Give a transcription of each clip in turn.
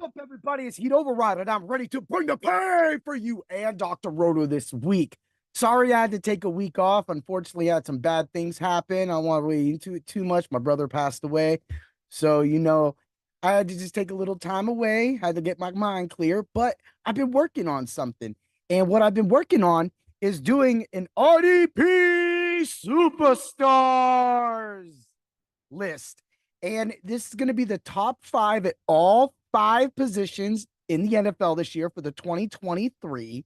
What's up, everybody? It's Heat Override, and I'm ready to bring the pain for you and Dr. Roto this week. Sorry I had to take a week off. Unfortunately, I had some bad things happen. I don't want to read into it too much. My brother passed away. So, I had to just take a little time away, had to get my mind clear, but I've been working on something. And what I've been working on is doing an IDP Superstars list. And this is going to be the top 5 at all 5 positions in the NFL this year for the 2023.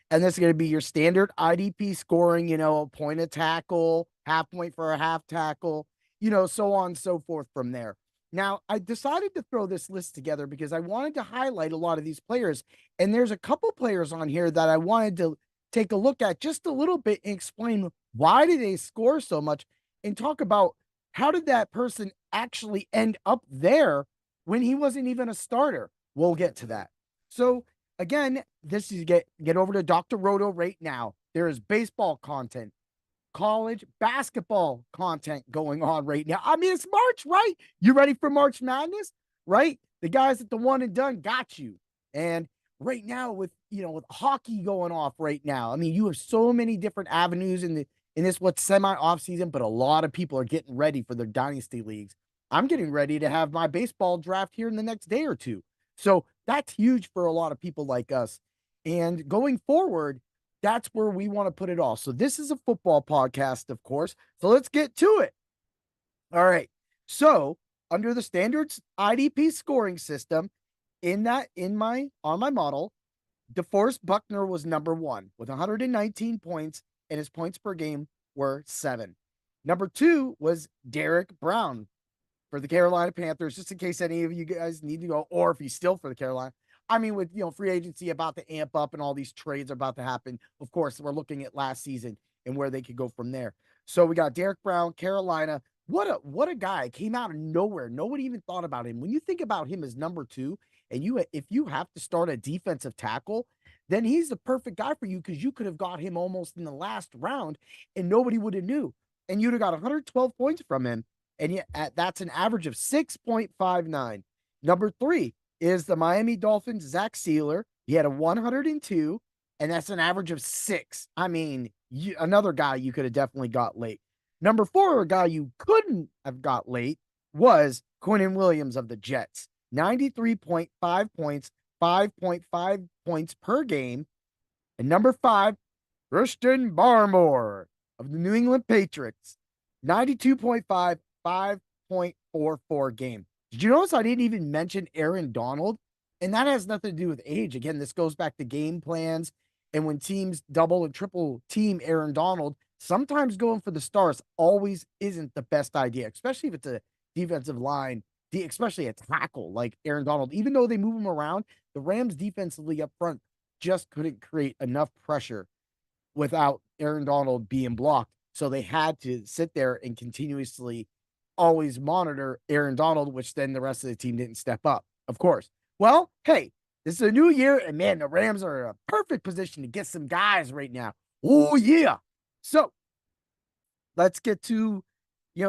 And this is going to be your standard IDP scoring, a point a tackle, half point for a half tackle, so on and so forth from there. Now, I decided to throw this list together because I wanted to highlight a lot of these players. And there's a couple players on here that I wanted to take a look at just a little bit and explain why do they score so much and talk about how did that person actually end up there when he wasn't even a starter? We'll get to that. So again, this is get over to Dr. Roto right now. There is baseball content, college basketball content going on right now. I mean, it's March, right? You ready for March Madness, right? The guys at the one and done got you. And right now with hockey going off right now, I mean, you have so many different avenues in this what's semi off season, but a lot of people are getting ready for their dynasty leagues. I'm getting ready to have my baseball draft here in the next day or two. So that's huge for a lot of people like us. And going forward, that's where we want to put it all. So this is a football podcast, of course. So let's get to it. All right. So under the standards IDP scoring system, on my model, DeForest Buckner was number 1 with 119 points, and his points per game were 7. Number 2 was Derek Brown for the Carolina Panthers, just in case any of you guys need to go, or if he's still for the Carolina. I mean, with free agency about to amp up and all these trades are about to happen. Of course, we're looking at last season and where they could go from there. So we got Derek Brown, Carolina. What a guy. Came out of nowhere. Nobody even thought about him. When you think about him as number 2, and if you have to start a defensive tackle, then he's the perfect guy for you because you could have got him almost in the last round and nobody would have knew. And you'd have got 112 points from him. And yet that's an average of 6.59. Number 3 is the Miami Dolphins, Zach Sealer. He had a 102, and that's an average of 6. I mean, another guy you could have definitely got late. Number 4, a guy you couldn't have got late, was Quinnen Williams of the Jets. 93.5 points, 5.5 points per game. And number 5, Christian Barmore of the New England Patriots. 92.5, 5.44 game. Did you notice I didn't even mention Aaron Donald? And that has nothing to do with age. Again, this goes back to game plans. And when teams double and triple team Aaron Donald, sometimes going for the stars always isn't the best idea, especially if it's a defensive line, especially a tackle like Aaron Donald. Even though they move him around, the Rams defensively up front just couldn't create enough pressure without Aaron Donald being blocked. So they had to sit there and continuously always monitor Aaron Donald, which then the rest of the team didn't step up, of course. Well, hey, this is a new year, and man, the Rams are in a perfect position to get some guys right now. Oh, yeah. So let's get to,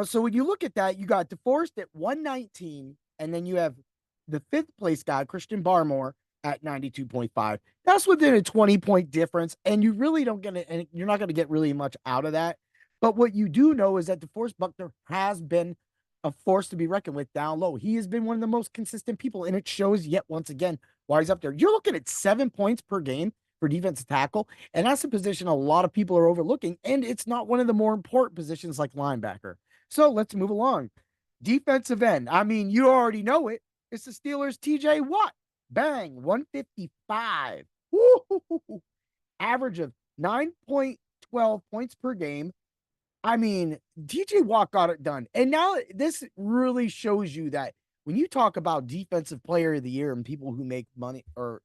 so when you look at that, you got DeForest at 119, and then you have the 5th place guy, Christian Barmore, at 92.5. That's within a 20-point difference, and you really don't get it, and you're not going to get really much out of that. But what you do know is that DeForest Buckner has been a force to be reckoned with down low. He has been one of the most consistent people, and it shows yet once again why he's up there. You're looking at 7 points per game for defensive tackle, and that's a position a lot of people are overlooking, and it's not one of the more important positions like linebacker. So let's move along. Defensive end. I mean, you already know it. It's the Steelers' TJ Watt. Bang, 155. Woo-hoo-hoo-hoo. Average of 9.12 points per game. I mean, TJ Watt got it done. And now this really shows you that when you talk about defensive player of the year and people who make money or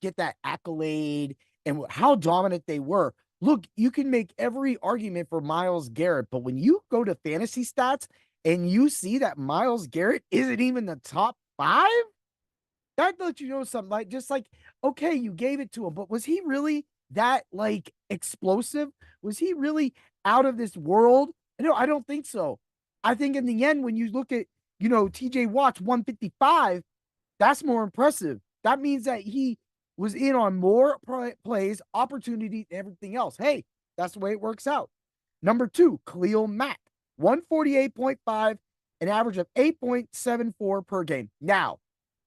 get that accolade and how dominant they were, look, you can make every argument for Myles Garrett, but when you go to fantasy stats and you see that Myles Garrett isn't even the top 5, that lets you know something. Like, just like, okay, you gave it to him, but was he really that like explosive? Was he really out of this world? No, I don't think so. I think in the end, when you look at, TJ Watt's 155, That's more impressive. That means that he was in on more plays, opportunity, everything else. Hey, that's the way it works out. Number 2, Khalil Mack, 148.5, an average of 8.74 per game. Now,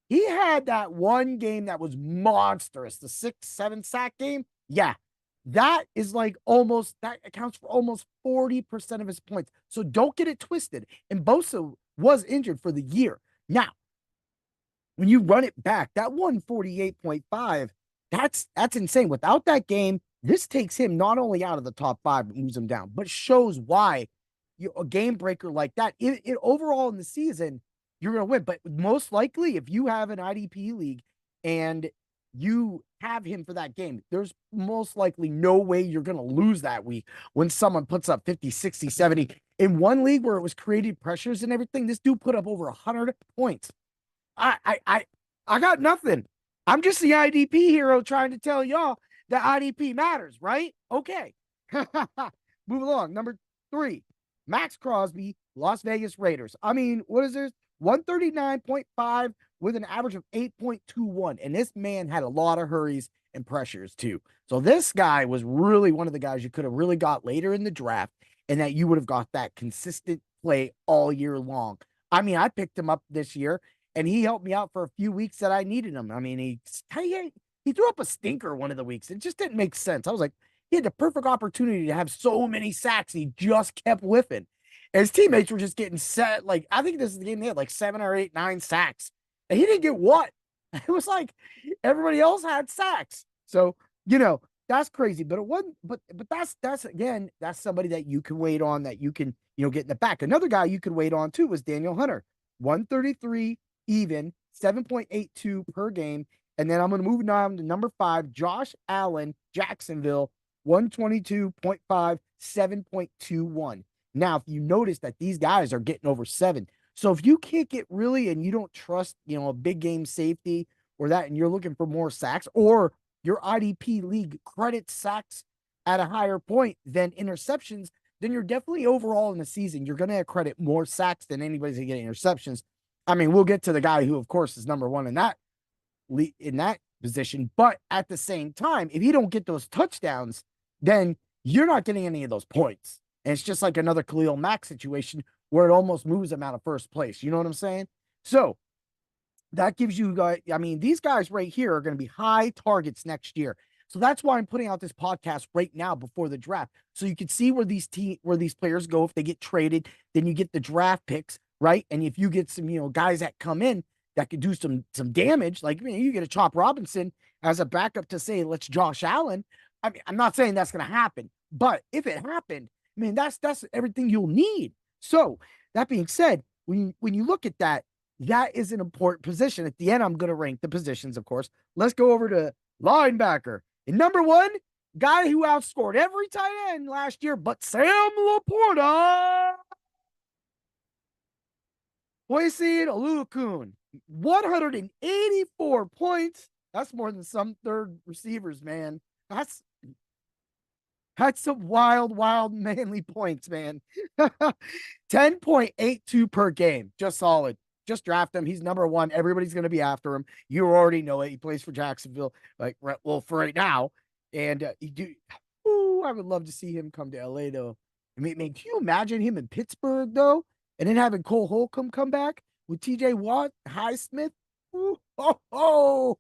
he had that one game that was monstrous, the 6-7 sack game. Yeah, that is like almost, that accounts for almost 40% of his points. So don't get it twisted. And Bosa was injured for the year. Now, when you run it back, that 148.5, that's insane. Without that game, this takes him not only out of the top 5, but moves him down, but shows why a game breaker like that, it overall in the season, you're going to win. But most likely, if you have an IDP league and you have him for that game, there's most likely no way you're going to lose that week when someone puts up 50, 60, 70. In one league where it was created pressures and everything, this dude put up over 100 points. I got nothing. I'm just the IDP hero trying to tell y'all that IDP matters, right? Okay. Move along. Number 3, Max Crosby, Las Vegas Raiders. I mean, what is this? 139.5 with an average of 8.21. And this man had a lot of hurries and pressures too. So this guy was really one of the guys you could have really got later in the draft, and that you would have got that consistent play all year long. I mean, I picked him up this year, and he helped me out for a few weeks that I needed him. I mean, he threw up a stinker one of the weeks. It just didn't make sense. I was like, he had the perfect opportunity to have so many sacks. He just kept whiffing. And his teammates were just getting set. Like, I think this is the game they had like 7 or 8, 9 sacks. And he didn't get what? It was like everybody else had sacks. So, that's crazy. But it wasn't, but that's again, that's somebody that you can wait on, that you can, get in the back. Another guy you could wait on too was Daniel Hunter. 133 even, 7.82 per game. And then I'm going to move on to number 5, Josh Allen, Jacksonville, 122.5, 7.21. Now, if you notice that these guys are getting over 7. So if you can't get really, and you don't trust, a big game safety or that, and you're looking for more sacks, or your IDP league credits sacks at a higher point than interceptions, then you're definitely overall in the season, you're going to credit more sacks than anybody's going to get interceptions. I mean, we'll get to the guy who, of course, is number 1 in that position. But at the same time, if you don't get those touchdowns, then you're not getting any of those points. And it's just like another Khalil Mack situation where it almost moves them out of first place. You know what I'm saying? So that gives you guys, I mean, these guys right here are going to be high targets next year. So that's why I'm putting out this podcast right now before the draft. So you can see where these players go. If they get traded, then you get the draft picks, right? And if you get some, guys that come in that could do some damage, like, you get a Chop Robinson as a backup to say, let's Josh Allen. I mean, I'm not saying that's going to happen, but if it happened, I mean, that's everything you'll need. So that being said, when you look at that, that is an important position. At the end, I'm going to rank the positions, of course. Let's go over to linebacker. And number 1, guy who outscored every tight end last year, but Sam Laporta. Boyce Olukun, 184 points. That's more than some third receivers, man. That's some wild, manly points, man. 10.82 per game. Just solid. Just draft him. He's number 1. Everybody's going to be after him. You already know it. He plays for Jacksonville, for right now. And I would love to see him come to LA, though. I mean, can you imagine him in Pittsburgh, though? And then having Cole Holcomb come back with TJ Watt, Highsmith. Ooh, woo,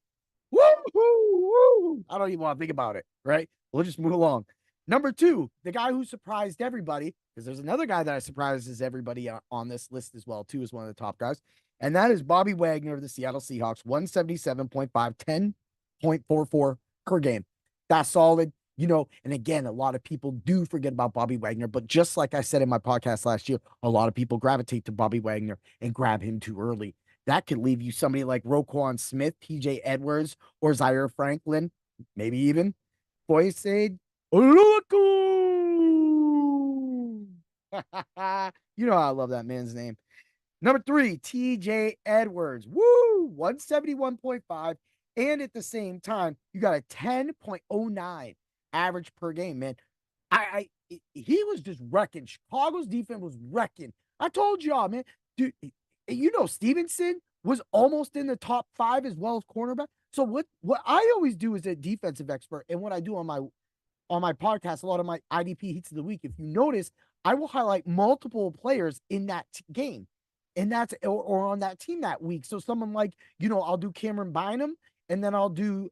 woo. I don't even want to think about it, right? We'll just move along. Number 2, the guy who surprised everybody, because there's another guy that surprises everybody on this list as well, too, is one of the top guys. And that is Bobby Wagner of the Seattle Seahawks, 177.5, 10.44 per game. That's solid. And again, a lot of people do forget about Bobby Wagner, but just like I said in my podcast last year, a lot of people gravitate to Bobby Wagner and grab him too early. That could leave you somebody like Roquan Smith, TJ Edwards, or Zaire Franklin, maybe even Boyce Olukun. You know how I love that man's name. Number 3, TJ Edwards. Woo! 171.5. And at the same time, you got a 10.09 average per game, man. He was just wrecking. Chicago's defense was wrecking. I told y'all, man. Dude, Stevenson was almost in the top 5 as well as cornerback. So what I always do as a defensive expert, and what I do on my podcast, a lot of my IDP heats of the week, if you notice, I will highlight multiple players in that game, and that's or on that team that week. So someone like, I'll do Cameron Bynum, and then I'll do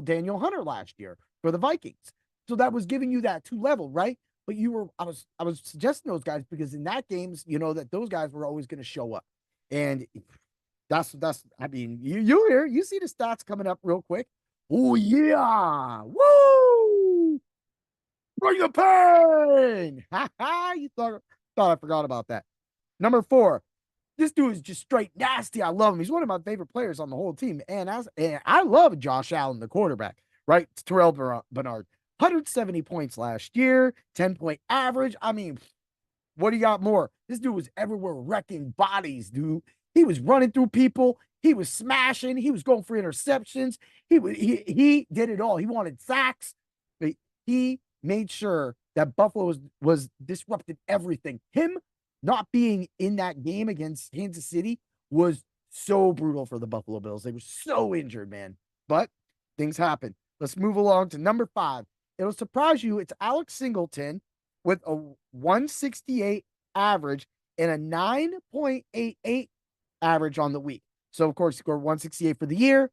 Daniel Hunter last year for the Vikings. So that was giving you that 2 level, right? But I was suggesting those guys because in that games, that those guys were always going to show up, and that's. I mean, you see the stats coming up real quick. Oh yeah, woo! Bring the pain. Ha ha! You thought I forgot about that. Number 4, this dude is just straight nasty. I love him. He's one of my favorite players on the whole team. And I love Josh Allen, the quarterback, right? It's Terrell Bernard. 170 points last year, 10-point average. I mean, what do you got more? This dude was everywhere wrecking bodies, dude. He was running through people. He was smashing. He was going for interceptions. He did it all. He wanted sacks. But he made sure that Buffalo was disrupted everything. Him not being in that game against Kansas City was so brutal for the Buffalo Bills. They were so injured, man. But things happen. Let's move along to number 5. It'll surprise you. It's Alex Singleton with a 168 average and a 9.88 average on the week. So, of course, score 168 for the year.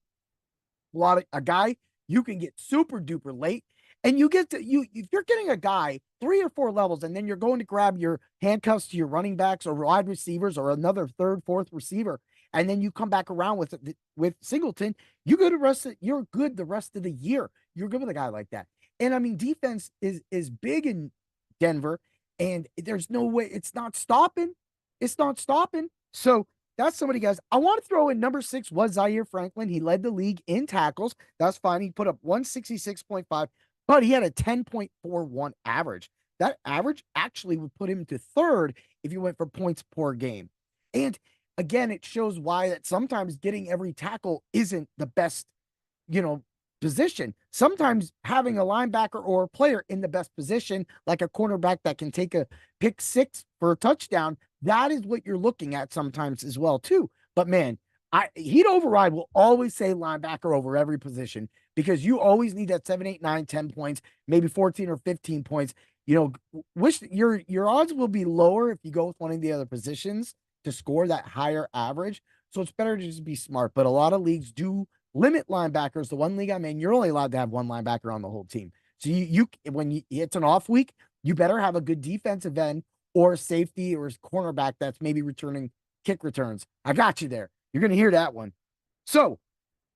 A guy you can get super duper late. And if you're getting a guy 3 or 4 levels, and then you're going to grab your handcuffs to your running backs or wide receivers or another 3rd, 4th receiver, and then you come back around with Singleton, you're good the rest of the year. You're good with a guy like that. And I mean, defense is big in Denver, and there's no way it's not stopping. It's not stopping. So that's somebody, guys. I want to throw in number 6 was Zaire Franklin. He led the league in tackles. That's fine. He put up 166.5, but he had a 10.41 average. That average actually would put him to 3rd if you went for points per game. And again, it shows why that sometimes getting every tackle isn't the best, position. Sometimes having a linebacker or a player in the best position, like a cornerback that can take a pick 6 for a touchdown, that is what you're looking at sometimes as well, too. But man, Heat Override will always say linebacker over every position because you always need that 7, 8, 9, 10 points, maybe 14 or 15 points. Wish your odds will be lower if you go with one of the other positions to score that higher average. So it's better to just be smart. But a lot of leagues do limit linebackers. The one league I'm in, you're only allowed to have one linebacker on the whole team. So it's an off week, you better have a good defensive end or safety or cornerback that's maybe returning kick returns. I got you there. You're going to hear that one. So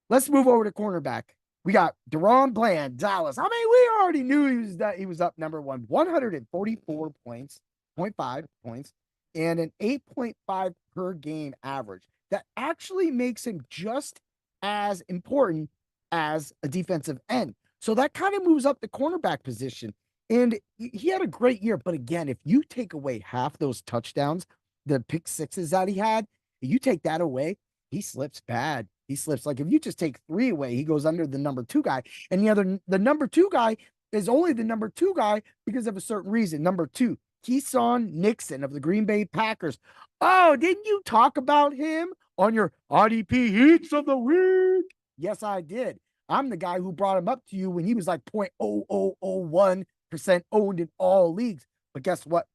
let's move over to cornerback. We got Deron Bland, Dallas. I mean, we already knew he was up number 1, 144 points, 0.5 points, and an 8.5 per game average. That actually makes him just as important as a defensive end. So that kind of moves up the cornerback position. And he had a great year. But again, if you take away half those touchdowns, the pick 6s that he had, you take that away, he slips bad. He slips. Like if you just take 3 away, he goes under the number 2 guy. And the number 2 guy is only the number 2 guy because of a certain reason. Number 2, Keyshawn Nixon of the Green Bay Packers. Oh, didn't you talk about him on your IDP Heats of the Week? Yes, I did. I'm the guy who brought him up to you when he was like 0.0001% owned in all leagues. But guess what?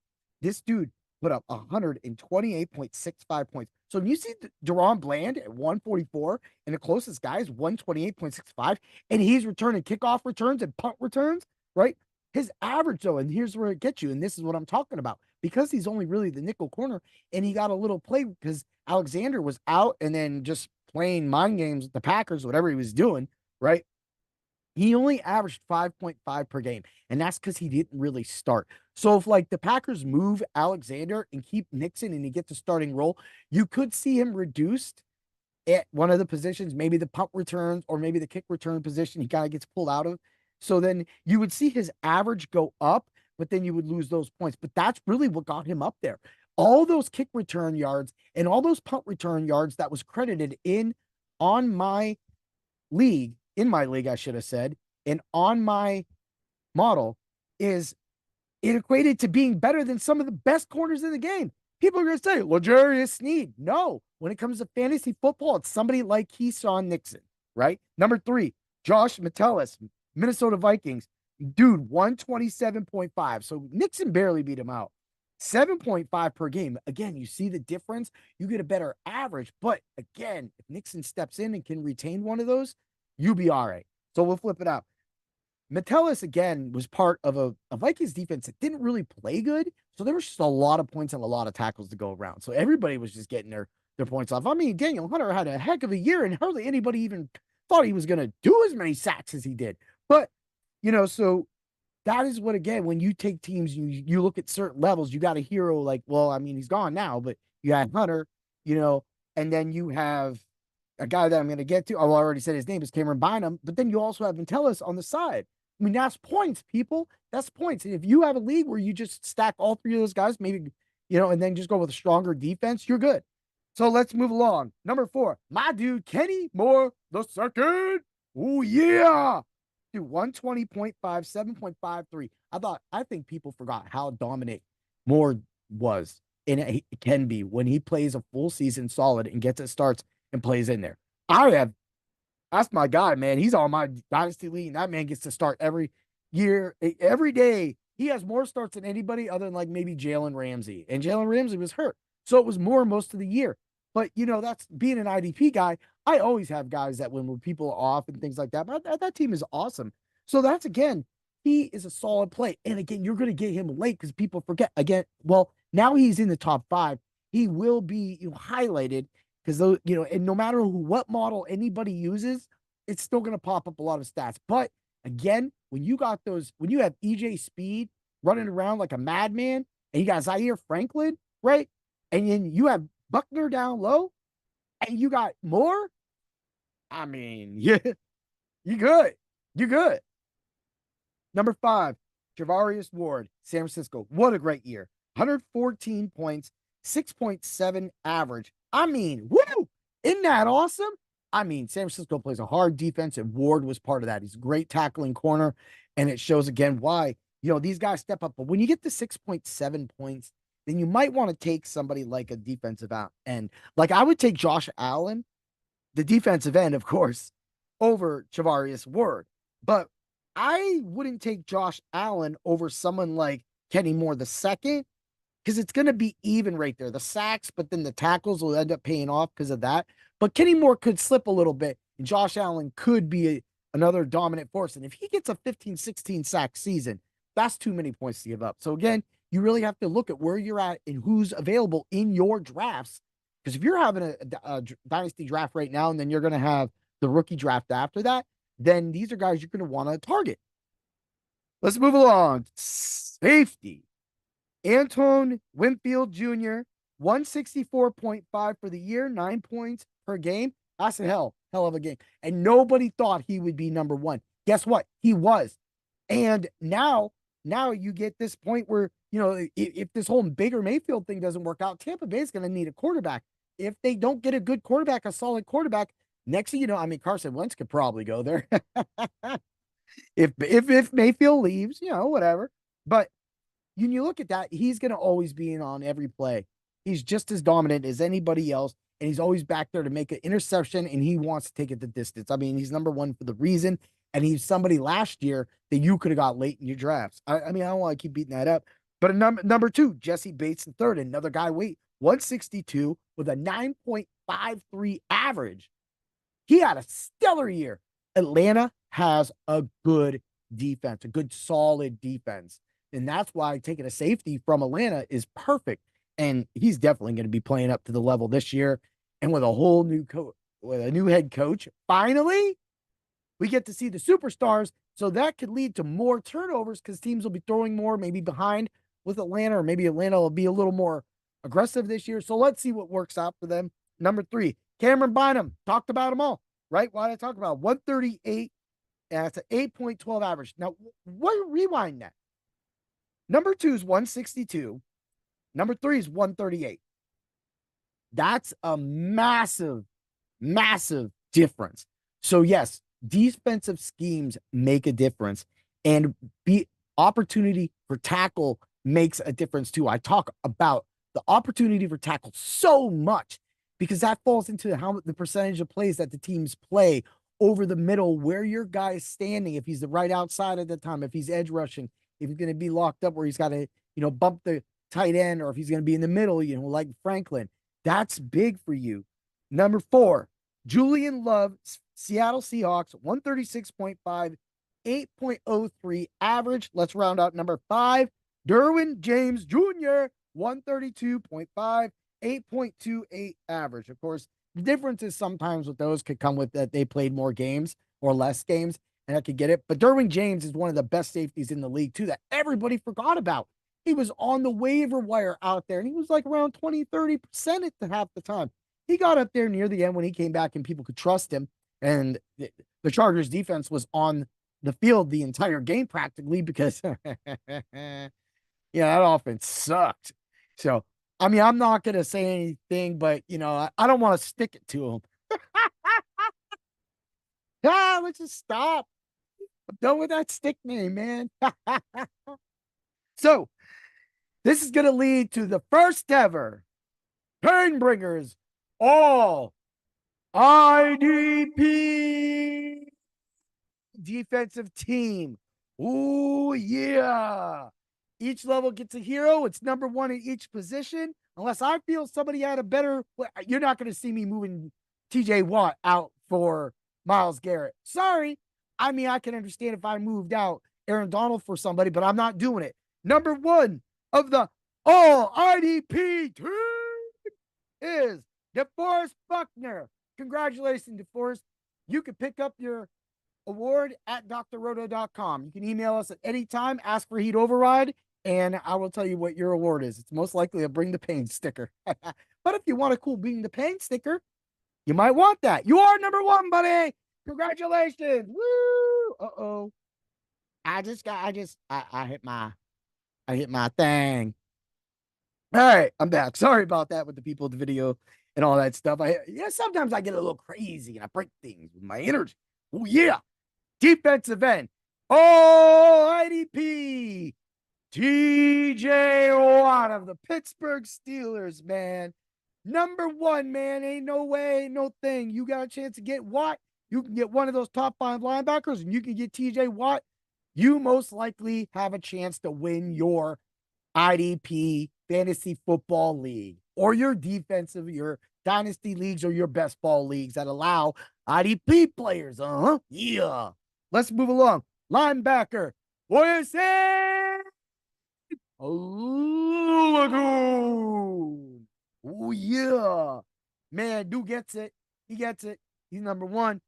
This dude put up 128.65 points. So when you see Deron Bland at 144 and the closest guy is 128.65, and he's returning kickoff returns and punt returns, right? His average, though, and here's where it gets you, and this is what I'm talking about, because he's only really the nickel corner, and he got a little play because Alexander was out and then just playing mind games with the Packers, whatever he was doing, right? He only averaged 5.5 per game, and that's because he didn't really start. So if like the Packers move Alexander and keep Nixon and he gets a starting role, you could see him reduced at one of the positions, maybe the punt returns or maybe the kick return position he kind of gets pulled out of. So then you would see his average go up, but then you would lose those points. But that's really what got him up there. All those kick return yards and all those punt return yards that was credited in my league, I should have said, and on my model it equated to being better than some of the best corners in the game. People are going to say L'Jarius Sneed. No, when it comes to fantasy football, it's somebody like Keyshawn Nixon, right? Number 3, Josh Metellus, Minnesota Vikings. Dude, 127.5. So Nixon barely beat him out. 7.5 per game. Again, you see the difference. You get a better average. But again, if Nixon steps in and can retain one of those, you'll be all right. So we'll flip it up. Metellus, again, was part of a Vikings defense that didn't really play good. So there was just a lot of points and a lot of tackles to go around. So everybody was just getting their points off. I mean, Daniel Hunter had a heck of a year, and hardly anybody even thought he was going to do as many sacks as he did. But, so that is what, again, when you take teams, you look at certain levels, you got a hero like, well, I mean, he's gone now, but you had Hunter, and then you have a guy that I'm going to get to. Oh, I already said his name is Cameron Bynum, but then you also have Metellus on the side. I mean, that's points, people. That's points. And if you have a league where you just stack all 3 of those guys, maybe, and then just go with a stronger defense, you're good. So let's move along. Number 4, my dude, Kenny Moore the second. Oh, yeah. Dude, 120.5, 7.53. I think people forgot how dominant Moore was. And it can be when he plays a full season solid and gets it starts and plays in there. That's my guy, man. He's on my dynasty league, and that man gets to start every year, every day. He has more starts than anybody other than like maybe Jalen Ramsey. And Jalen Ramsey was hurt. So it was more most of the year. But, that's being an IDP guy. I always have guys that when people are off and things like that. But that team is awesome. So that's, again, he is a solid play. And again, you're going to get him late because people forget. Again, well, now he's in the top 5. He will be highlighted because, and no matter what model anybody uses, it's still going to pop up a lot of stats. But again, when you have EJ Speed running around like a madman, and you got Zaire Franklin, right? And then you have Buckner down low, and you got Moore. I mean, yeah, you good. You're good. Number 5, Javarius Ward, San Francisco. What a great year. 114 points, 6.7 average. I mean, woo! Isn't that awesome? I mean, San Francisco plays a hard defense, and Ward was part of that. He's a great tackling corner, and it shows again why, these guys step up. But when you get to 6.7 points, then you might want to take somebody like a defensive end. Like I would take Josh Allen, the defensive end, of course, over Javarius Ward. But I wouldn't take Josh Allen over someone like Kenny Moore the second, because it's going to be even right there. The sacks, but then the tackles will end up paying off because of that. But Kenny Moore could slip a little bit, and Josh Allen could be another dominant force. And if he gets a 15, 16 sack season, that's too many points to give up. So again, you really have to look at where you're at and who's available in your drafts. Because if you're having a dynasty draft right now, and then you're going to have the rookie draft after that, then these are guys you're going to want to target. Let's move along. Safety. Antoine Winfield Jr., 164.5 for the year, 9 points per game. That's a hell of a game. And nobody thought he would be number 1. Guess what? He was. And now you get this point where, if this whole Baker Mayfield thing doesn't work out, Tampa Bay is going to need a quarterback. If they don't get a good quarterback, a solid quarterback, next thing you know, I mean, Carson Wentz could probably go there. if Mayfield leaves, whatever. But when you look at that, he's going to always be in on every play. He's just as dominant as anybody else, and he's always back there to make an interception, and he wants to take it the distance. I mean, he's number 1 for the reason, and he's somebody last year that you could have got late in your drafts. I mean, I don't want to keep beating that up. But number 2, Jesse Bates III, another guy, 162 with a 9.53 average. He had a stellar year. Atlanta has a good defense, a good solid defense. And that's why taking a safety from Atlanta is perfect. And he's definitely going to be playing up to the level this year. And with a whole new with a new head coach, finally, we get to see the superstars. So that could lead to more turnovers because teams will be throwing more, maybe behind with Atlanta, or maybe Atlanta will be a little more aggressive this year. So let's see what works out for them. Number 3, Cameron Bynum. Talked about them all, right? Why did I talk about 138? And that's an 8.12 average. Now, rewind that. Number 2 is 162. Number 3 is 138. That's a massive, massive difference. So yes, defensive schemes make a difference, and opportunity for tackle makes a difference too. I talk about the opportunity for tackle so much because that falls into how the percentage of plays that the teams play over the middle, where your guy is standing, if he's the right outside at the time, if he's edge rushing, if he's going to be locked up where he's got to, bump the tight end, or if he's going to be in the middle, like Franklin. That's big for you. Number 4, Julian Love, Seattle Seahawks, 136.5, 8.03 average. Let's round out number 5, Derwin James Jr., 132.5, 8.28 average. Of course, the difference is sometimes with those could come with that they played more games or less games, and I could get it. But Derwin James is one of the best safeties in the league, too, that everybody forgot about. He was on the waiver wire out there, and he was like around 20-30% at the half the time. He got up there near the end when he came back and people could trust him. And the Chargers defense was on the field the entire game practically because, that offense sucked. So, I mean, I'm not going to say anything, but, I don't want to stick it to him. Let's just stop. I'm done with that stick name, man. So, this is going to lead to the first ever Painbringers All IDP Defensive Team. Ooh, yeah. Each level gets a hero. It's number 1 in each position. Unless I feel somebody had a better, you're not going to see me moving TJ Watt out for Myles Garrett. Sorry. I mean, I can understand if I moved out Aaron Donald for somebody, but I'm not doing it. Number 1 of the All IDP team is DeForest Buckner. Congratulations, DeForest. You can pick up your award at drroto.com. You can email us at any time, ask for Heat Override, and I will tell you what your award is. It's most likely a Bring the Pain sticker. But if you want a cool Bring the Pain sticker, you might want that. You are number 1, buddy. Congratulations. Woo! Uh-oh. I hit my thing. All right, I'm back. Sorry about that with the people in the video and all that stuff. Sometimes I get a little crazy and I break things with my energy. Oh, yeah. Defensive end. Oh, IDP. TJ Watt of the Pittsburgh Steelers, man. Number 1, man. Ain't no way, no thing. You got a chance to get Watt. You can get one of those top 5 linebackers, and you can get TJ Watt. You most likely have a chance to win your IDP fantasy football league, or your defensive, your dynasty leagues, or your best ball leagues that allow IDP players. Yeah. Let's move along. Linebacker. What is it? Oh, yeah. Man, dude gets it. He gets it. He's number 1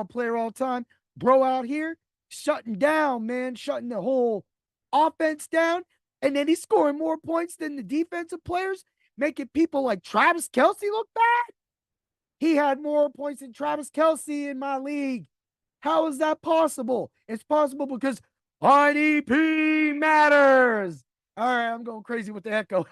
player all time. Bro out here shutting down, man, shutting the whole offense down. And then he's scoring more points than the defensive players, making people like Travis Kelce look bad. He had more points than Travis Kelce in my league. How is that possible? It's possible because IDP matters. All right, I'm going crazy with the echo.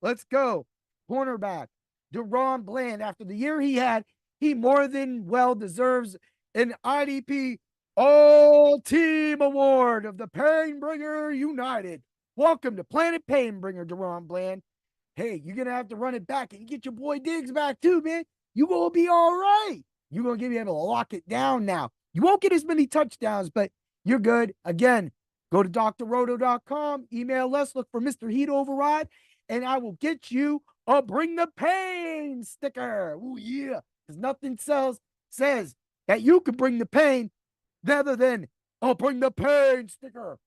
Let's go. Cornerback, DaRon Bland. After the year he had, he more than well deserves an IDP All-Team Award of the Painbringer United. Welcome to Planet Painbringer, DaRon Bland. Hey, you're going to have to run it back and get your boy Diggs back too, man. You going to be all right. You're going to be able to lock it down now. You won't get as many touchdowns, but you're good. Again, go to drroto.com, email us, look for Mr. Heat Override, and I will get you a Bring the Pain sticker. Oh, yeah. Because nothing says that you can bring the pain rather than Bring the Pain sticker.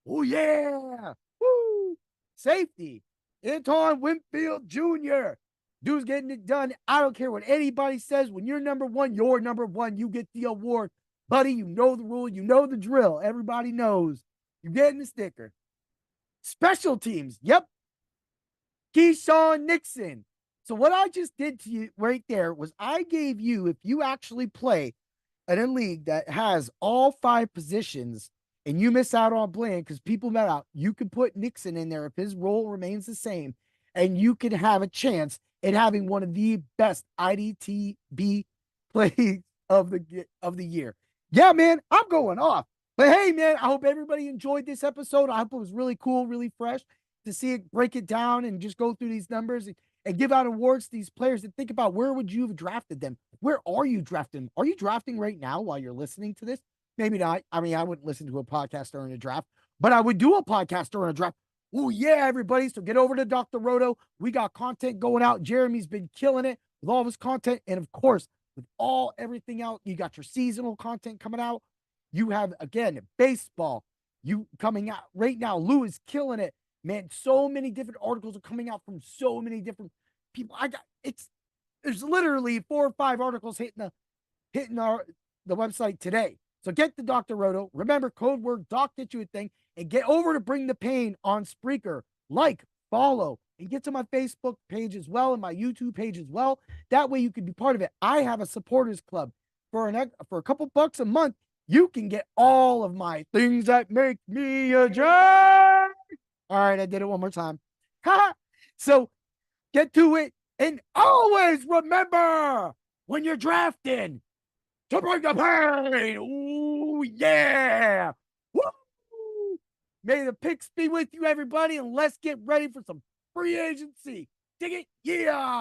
Oh, yeah. Woo. Safety. Anton Winfield Jr. Dude's getting it done. I don't care what anybody says. When you're number 1, you're number 1. You get the award. Buddy, you know the rule. You know the drill. Everybody knows. You're getting the sticker. Special teams. Yep. Keyshawn Nixon. So what I just did to you right there was I gave you, if you actually play in a league that has all 5 positions and you miss out on Bland because people met out, you can put Nixon in there if his role remains the same, and you can have a chance at having one of the best IDTB plays of the year. Yeah, man, I'm going off. But hey, man, I hope everybody enjoyed this episode. I hope it was really cool, really fresh. to see it, break it down, and just go through these numbers and give out awards to these players, and think about where would you have drafted them? Where are you drafting? Are you drafting right now while you're listening to this? Maybe not. I mean, I wouldn't listen to a podcast during a draft, but I would do a podcast during a draft. Oh, yeah, everybody. So get over to Dr. Roto. We got content going out. Jeremy's been killing it with all of his content. And of course, with everything out, you got your seasonal content coming out. You have, again, baseball. You coming out right now. Lou is killing it. Man, so many different articles are coming out from so many different people. There's literally 4 or 5 articles hitting the website today. So get the Dr. Roto. Remember, code word Doc get you a thing, and get over to Bring the Pain on Spreaker. Like, follow, and get to my Facebook page as well and my YouTube page as well. That way you can be part of it. I have a supporters club for a couple bucks a month. You can get all of my things that make me a jerk. All right, I did it one more time. So get to it. And always remember, when you're drafting, to bring the pain. Ooh, yeah. Woo! May the picks be with you, everybody, and let's get ready for some free agency. Dig it? Yeah.